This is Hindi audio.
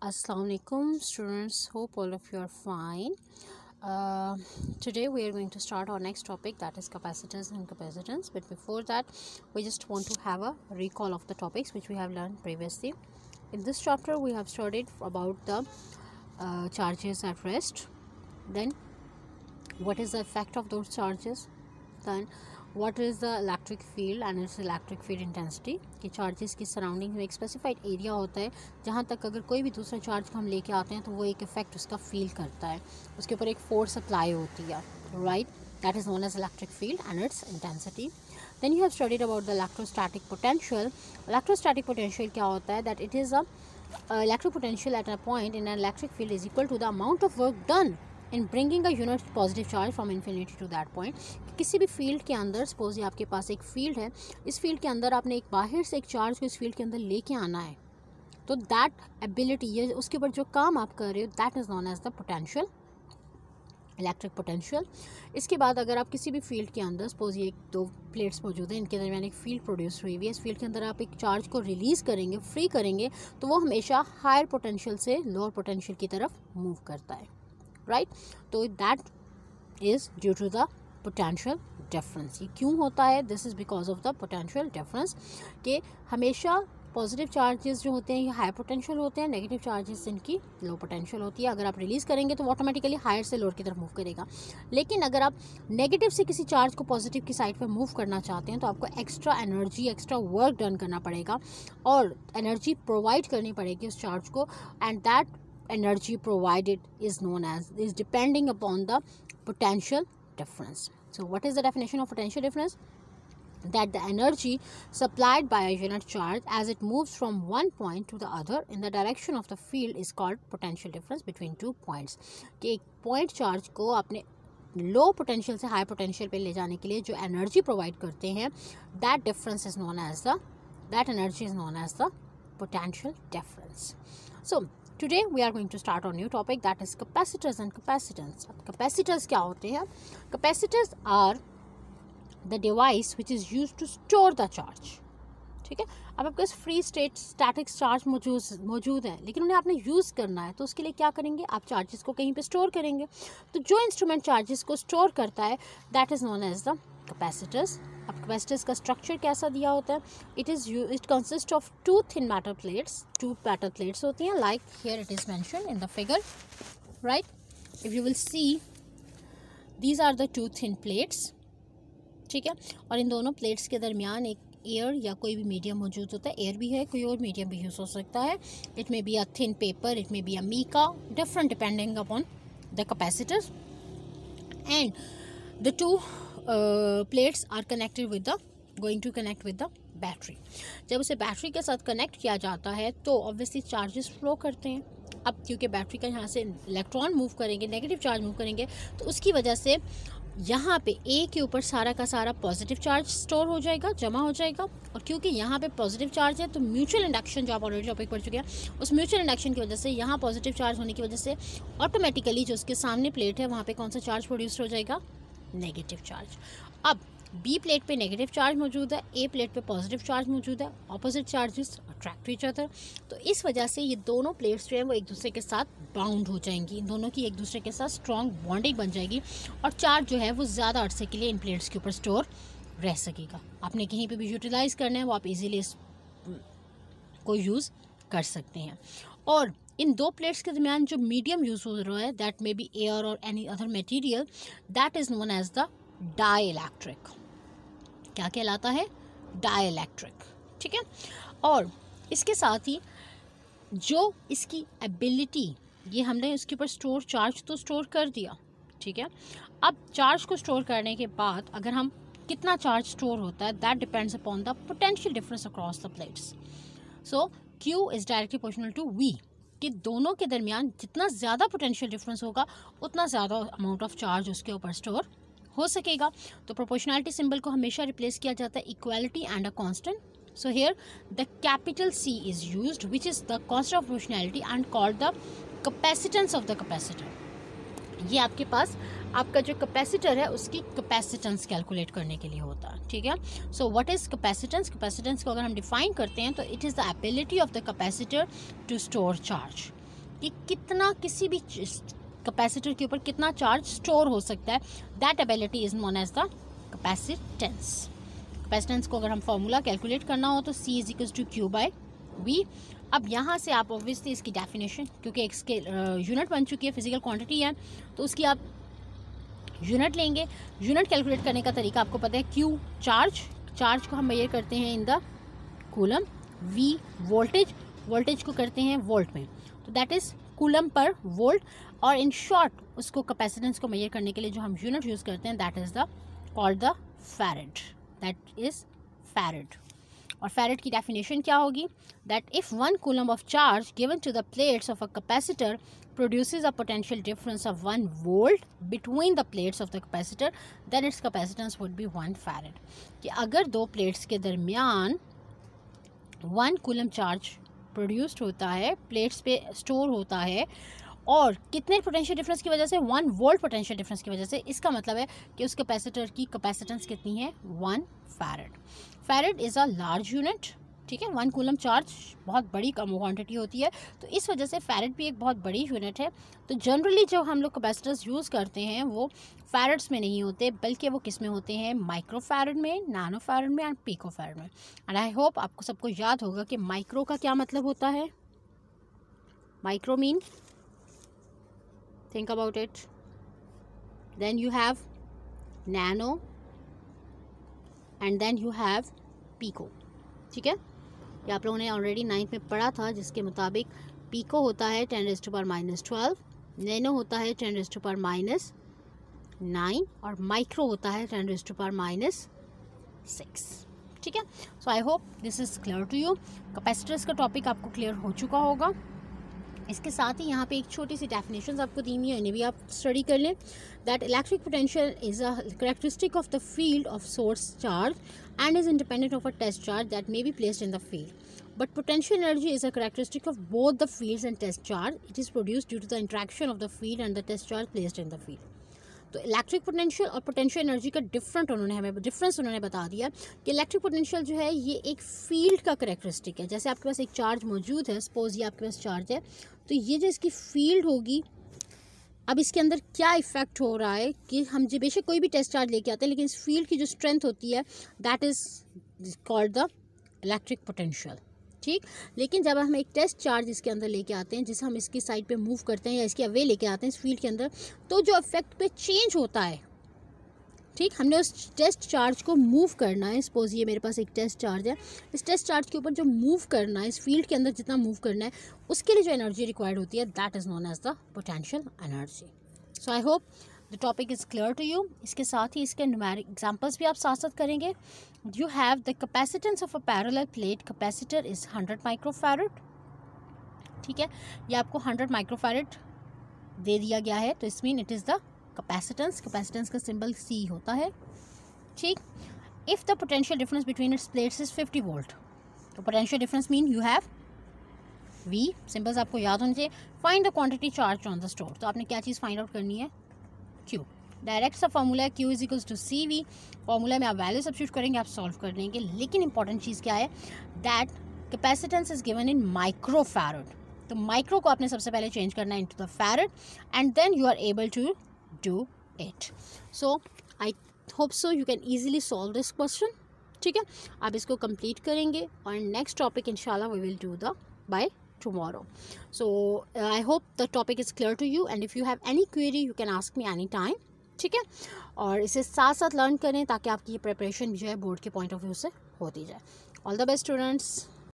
Assalamu alaikum students, hope all of you are fine. Today we are going to start our next topic, that is capacitors and capacitance. But before that, we just want to have a recall of the topics which we have learned previously. In this chapter we have studied about the charges at rest, then what is the effect of those charges, then what is the electric field and its electric field intensity. कि चार्जेस की सराउंडिंग में एक स्पेसिफाइड एरिया होता है जहाँ तक अगर कोई भी दूसरा चार्ज हम लेके आते हैं तो वो एक इफेक्ट उसका फील करता है, उसके ऊपर एक फोर्स अप्लाई होती है, right. That is known as electric field and its intensity. Then you have studied about the electrostatic potential. Electrostatic potential क्या होता है? That it is a electric potential at a point in an electric field is equal to the amount of work done in bringing a unit positive charge from infinity to that point. किसी भी फील्ड के अंदर, सपोज ये आपके पास एक फील्ड है, इस फील्ड के अंदर आपने एक बाहर से एक चार्ज को इस फील्ड के अंदर लेके आना है, तो दैट एबिलिटी, ये उसके ऊपर जो काम आप कर रहे हो, that is known as the potential, electric potential. इसके बाद अगर आप किसी भी फील्ड के अंदर, सपोज ये दो प्लेट्स मौजूद हैं, इनके दरमियान एक फील्ड प्रोड्यूस हुई हुई है, इस फील्ड के अंदर आप एक चार्ज को रिलीज़ करेंगे, फ्री करेंगे, तो वो हमेशा हायर पोटेंशियल से लोअर पोटेंशियल की तरफ मूव करता है, राइट. तो that is due to the potential difference. ये क्यों होता है? This is because of the potential difference, कि हमेशा पॉजिटिव चार्जेस जो होते हैं ये हाई पोटेंशियल होते हैं, नेगेटिव चार्जेस इनकी लो पोटेंशियल होती है. अगर आप रिलीज़ करेंगे तो वो ऑटोमेटिकली हायर से लोअर की तरफ मूव करेगा. लेकिन अगर आप नेगेटिव से किसी चार्ज को पॉजिटिव की साइड पर मूव करना चाहते हैं तो आपको extra energy, extra work done करना पड़ेगा और एनर्जी प्रोवाइड करनी पड़ेगी उस चार्ज को, and that energy provided is depending upon the potential difference. So what is the definition of potential difference? That the energy supplied by a unit charge as it moves from one point to the other in the direction of the field is called potential difference between two points. कि एक पॉइंट चार्ज को अपने लो पोटेंशियल से हाई पोटेंशियल पे ले जाने के लिए जो एनर्जी प्रोवाइड करते हैं, that difference is known as the, that energy is known as the potential difference. So today we are going to start our new topic, that is capacitors and capacitance. अब capacitors क्या होते हैं? Capacitors are the device which is used to store the charge. ठीक है. अब आपके पास फ्री स्टेट स्टैटिक चार्ज मौजूद है, लेकिन उन्हें आपने यूज़ करना है, तो उसके लिए क्या करेंगे? आप चार्जेस को कहीं पे स्टोर करेंगे. तो जो इंस्ट्रूमेंट चार्जेस को स्टोर करता है, that is known as the capacitors. अब कैपेसिटर्स का स्ट्रक्चर कैसा दिया होता है? It consist of two thin metal plates होती हैं, like here it is mention in the figure, right. If you will see, these are the two thin plates, ठीक है. और इन दोनों प्लेट्स के दरमियान एक एयर या कोई भी मीडियम मौजूद होता है. एयर भी है, कोई और मीडियम भी यूज़ हो सकता है. It may be a thin paper, it may be a mica, different depending upon the capacitors. And the two plates are connected with the going to connect with the battery. जब उसे बैटरी के साथ कनेक्ट किया जाता है तो ऑब्वियसली चार्जेस फ्लो करते हैं. अब क्योंकि बैटरी का यहाँ से इलेक्ट्रॉन मूव करेंगे, नेगेटिव चार्ज मूव करेंगे, तो उसकी वजह से यहाँ पे ए के ऊपर सारा का सारा पॉजिटिव चार्ज स्टोर हो जाएगा, जमा हो जाएगा. और क्योंकि यहाँ पे पॉजिटिव चार्ज है तो म्यूचुअल इंडक्शन, जो आप ऑलरेडी टॉपिक पढ़ चुके हैं, उस म्यूचुअल इंडक्शन की वजह से यहाँ पॉजिटिव चार्ज होने की वजह से ऑटोमेटिकली जो उसके सामने प्लेट है वहाँ पे कौन सा चार्ज प्रोड्यूस हो जाएगा? Negative charge. अब बी प्लेट पे नेगेटिव चार्ज मौजूद है, ए प्लेट पे पॉजिटिव चार्ज मौजूद है. Opposite charges attract to each other. तो इस वजह से ये दोनों प्लेट्स जो हैं वो एक दूसरे के साथ बाउंड हो जाएंगी, इन दोनों की एक दूसरे के साथ स्ट्रॉन्ग बॉन्डिंग बन जाएगी और चार्ज जो है वो ज़्यादा अरसे के लिए इन प्लेट्स के ऊपर स्टोर रह सकेगा. आपने कहीं पर भी यूटिलाइज़ करना है वो आप ईजीली इसको यूज़ कर सकते हैं. और इन दो प्लेट्स के दरमियान जो मीडियम यूज़ हो रहा है, दैट मे बी एयर और any other material, that is known as the dielectric. क्या कहलाता है? डाई इलेक्ट्रिक, ठीक है. और इसके साथ ही जो इसकी एबिलिटी, ये हमने इसके ऊपर स्टोर चार्ज तो स्टोर कर दिया, ठीक है. अब चार्ज को स्टोर करने के बाद अगर हम कितना चार्ज स्टोर होता है, that depends upon the potential difference across the plates. So Q is directly proportional to V, कि दोनों के दरमियान जितना ज़्यादा पोटेंशियल डिफरेंस होगा उतना ज़्यादा अमाउंट ऑफ चार्ज उसके ऊपर स्टोर हो सकेगा. तो प्रोपोर्शनैलिटी सिंबल को हमेशा रिप्लेस किया जाता है equality and a constant. So here the capital C is used which is the constant of proportionality and called the capacitance of the capacitor. ये आपके पास आपका जो कैपेसिटर है उसकी कैपेसिटेंस कैलकुलेट करने के लिए होता है, ठीक है. So what is capacitance? Capacitance को अगर हम डिफाइन करते हैं तो it is the ability of the capacitor to store charge. कि कितना किसी भी कैपेसिटर के ऊपर कितना चार्ज स्टोर हो सकता है, that ability is known as the capacitance. Capacitance को अगर हम फॉर्मूला कैलकुलेट करना हो तो C is equal to Q by V। अब यहाँ से आप ऑब्वियसली इसकी डेफिनेशन, क्योंकि एक स्केल यूनिट बन चुकी है, फिजिकल क्वांटिटी है, तो उसकी आप यूनिट लेंगे। यूनिट कैलकुलेट करने का तरीका आपको पता है, Q चार्ज को हम मेजर करते हैं in the coulomb, V voltage को करते हैं वोल्ट में, तो दैट इज़ कूलम पर वोल्ट। और इन शॉर्ट उसको कैपेसिटेंस को मेजर करने के लिए जो हम यूनिट यूज़ करते हैं that is the called the farad, that is farad. और फैरेड की डेफिनेशन क्या होगी, that if 1 coulomb of charge given to the plates of a capacitor produces a potential difference of 1 volt between the plates of the capacitor, then its capacitance would be 1 farad। कि अगर दो प्लेट्स के दरमियान 1 कूलम चार्ज प्रोड्यूस्ड होता है, प्लेट्स पे स्टोर होता है, और कितने पोटेंशियल डिफरेंस की वजह से, 1 वोल्ट पोटेंशियल डिफरेंस की वजह से, इसका मतलब है कि उस कैपेसिटर की कैपेसिटेंस कितनी है, 1 farad. Farad is a large unit, ठीक है, 1 कूलम चार्ज बहुत बड़ी क्वांटिटी होती है, तो इस वजह से फैरेड भी एक बहुत बड़ी यूनिट है। तो जनरली जो हम लोग कैपेसिटर्स यूज़ करते हैं वो फैरेड्स में नहीं होते, बल्कि वो किस में होते हैं, माइक्रो फैरेड में, नैनो फैरेड में एंड पीको फैरेड में। एंड आई होप आपको सबको याद होगा कि माइक्रो का क्या मतलब होता है। Micro mean, think about it, then you have nano and then you have pico, ठीक है। ये आप लोगों ने ऑलरेडी 9th में पढ़ा था, जिसके मुताबिक पिको होता है 10⁻⁻12, नैनो होता है 10⁻⁻9 और माइक्रो होता है 10⁻⁻6, ठीक है। So I hope this is clear to you. Capacitors का टॉपिक आपको क्लियर हो चुका होगा। इसके साथ ही यहाँ पे एक छोटी सी डेफिनेशन आपको दी हुई है, इन्हें भी आप स्टडी कर लें। That electric potential is a characteristic of the field of source charge and is independent of a test charge that may be placed in the field. But potential energy is a characteristic of both the fields and test charge. It is produced due to the interaction of the field and the test charge placed in the field. तो इलेक्ट्रिक पोटेंशियल और पोटेंशियल एनर्जी का डिफरेंस उन्होंने बता दिया कि इलेक्ट्रिक पोटेंशियल जो है ये एक फील्ड का करेक्टरिस्टिक है। जैसे आपके पास एक चार्ज मौजूद है, सपोज ये आपके पास चार्ज है, तो ये जो इसकी फील्ड होगी, अब इसके अंदर क्या इफेक्ट हो रहा है कि हम जो बेशक कोई भी टेस्ट चार्ज लेके आते हैं, लेकिन इस फील्ड की जो स्ट्रेंथ होती है that is called the electric potential, ठीक। लेकिन जब हम एक टेस्ट चार्ज इसके अंदर लेके आते हैं, जिसे हम इसकी साइड पे मूव करते हैं या इसके अवे लेके आते हैं इस फील्ड के अंदर, तो जो इफेक्ट पे चेंज होता है, ठीक, हमने उस टेस्ट चार्ज को मूव करना है। सपोज ये मेरे पास एक टेस्ट चार्ज है, इस टेस्ट चार्ज के ऊपर जो मूव करना है, इस फील्ड के अंदर जितना मूव करना है, उसके लिए जो एनर्जी रिक्वायर्ड होती है that is known as the potential energy. So I hope the topic is clear to you. इसके साथ ही इसके न्यूमेरिक एग्जाम्पल्स भी आप साथ साथ करेंगे। You have the capacitance of a parallel plate capacitor is 100 microfarad, ठीक है, ये आपको 100 माइक्रोफैरड दे दिया गया है, तो इस mean it is the capacitance का सिंबल C होता है, ठीक। If the potential difference between its plates is 50 volt, तो potential difference mean you have V, symbols आपको याद होने चाहिए। Find the quantity charge on the store, तो आपने क्या चीज़ फाइंड आउट करनी है, Q। डायरेक्ट सा फॉर्मूला है, Q is equals to CV। Formula में आप वैल्यू सब्स्टिट्यूट करेंगे, आप सॉल्व कर लेंगे। लेकिन इंपॉर्टेंट चीज़ क्या है, that capacitance is given in micro farad, तो माइक्रो को आपने सबसे पहले चेंज करना है into the farad and then you are able to do it. So I hope so you can easily solve this question, ठीक है। आप इसको कंप्लीट करेंगे और नेक्स्ट टॉपिक इंशाल्लाह we will do the by tomorrow. So I hope the topic is clear to you and if you have any query you can ask me anytime, ठीक है। और इसे साथ साथ लर्न करें ताकि आपकी ये प्रिपरेशन जो है बोर्ड के पॉइंट ऑफ व्यू से होती जाए। All the best students.